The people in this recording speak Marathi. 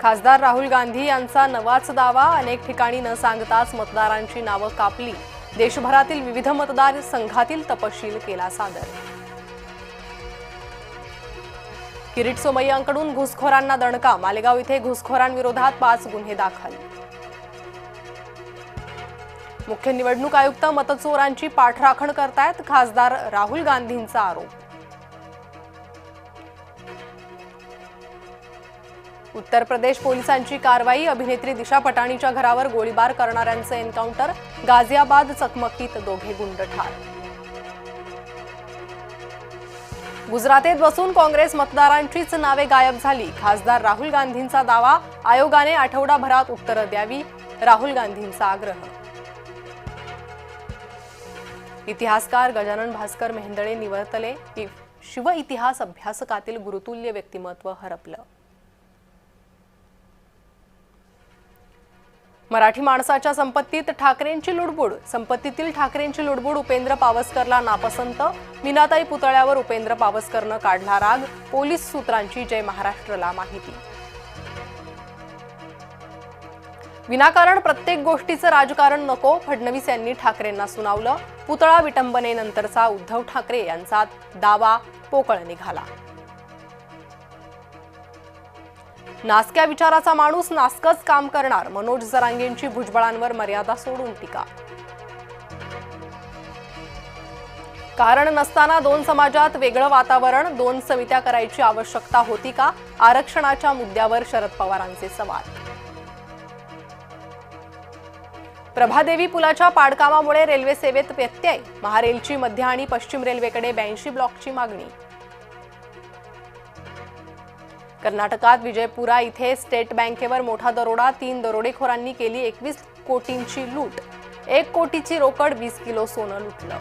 खासदार राहुल गांधी यांचा नवाच दावा, अनेक ठिकाणी न सांगताच मतदारांची नावं कापली। देशभरातील विविध मतदार संघातील तपशील केला सादर। किरीट सोमय्यांकडून घुसखोरांना दणका, मालेगाव इथे घुसखोरांविरोधात 5 गुन्हे दाखल। मुख्य निवडणूक आयुक्त मतचोरांची पाठराखण करतायत, खासदार राहुल गांधींचा आरोप। उत्तर प्रदेश पोलिसांची कारवाई, अभिनेत्री दिशा पटाणीच्या घरावर गोळीबार करणाऱ्यांचे एन्काउंटर, गाझियाबाद चकमकीत 2 गुंड ठार। गुजरातेत बसून काँग्रेस मतदारांचीच नावे गायब झाली, खासदार राहुल गांधींचा दावा, आयोगाने आठवडाभरात उत्तरं द्यावी, राहुल गांधींचा आग्रह। इतिहासकार गजानन भास्कर मेहेंदळे निवर्तले, शिव इतिहास अभ्यासकातील गुरुतुल्य व्यक्तिमत्व हरपलं। मराठी माणसाच्या संपत्तीत ठाकरेंची लुडबुड, संपत्तीतील ठाकरेंची लुडबुड उपेंद्र पावसकरला नापसंत, मीनाताई पुतळ्यावर उपेंद्र पावसकरनं काढला राग, पोलीस सूत्रांची जय महाराष्ट्रला माहिती। विनाकारण प्रत्येक गोष्टीचं राजकारण नको, फडणवीस यांनी ठाकरेंना सुनावलं, पुतळा विटंबनेनंतरचा उद्धव ठाकरे यांचा दावा पोकळ निघाला। नासक्या विचाराचा माणूस नासकच काम करणार, मनोज जरांगेंची भुजबळांवर मर्यादा सोडून टीका। कारण नसताना 2 समाजात वेगळं वातावरण, 2 समित्या करायची आवश्यकता होती का, आरक्षणाच्या मुद्द्यावर शरद पवारांचे सवाल। प्रभादेवी पुलाच्या पाडकामामुळे रेल्वे सेवेत व्यत्यय, महारेलची मध्य आणि पश्चिम रेल्वेकडे 82 ब्लॉकची मागणी। कर्नाटकात विजयपुरा इथे स्टेट बँकेवर मोठा दरोडा, 3 दरोडेखोरांनी केली 21 कोटींची लूट, 1 कोटीची रोकड, 20 किलो सोनं लुटलं।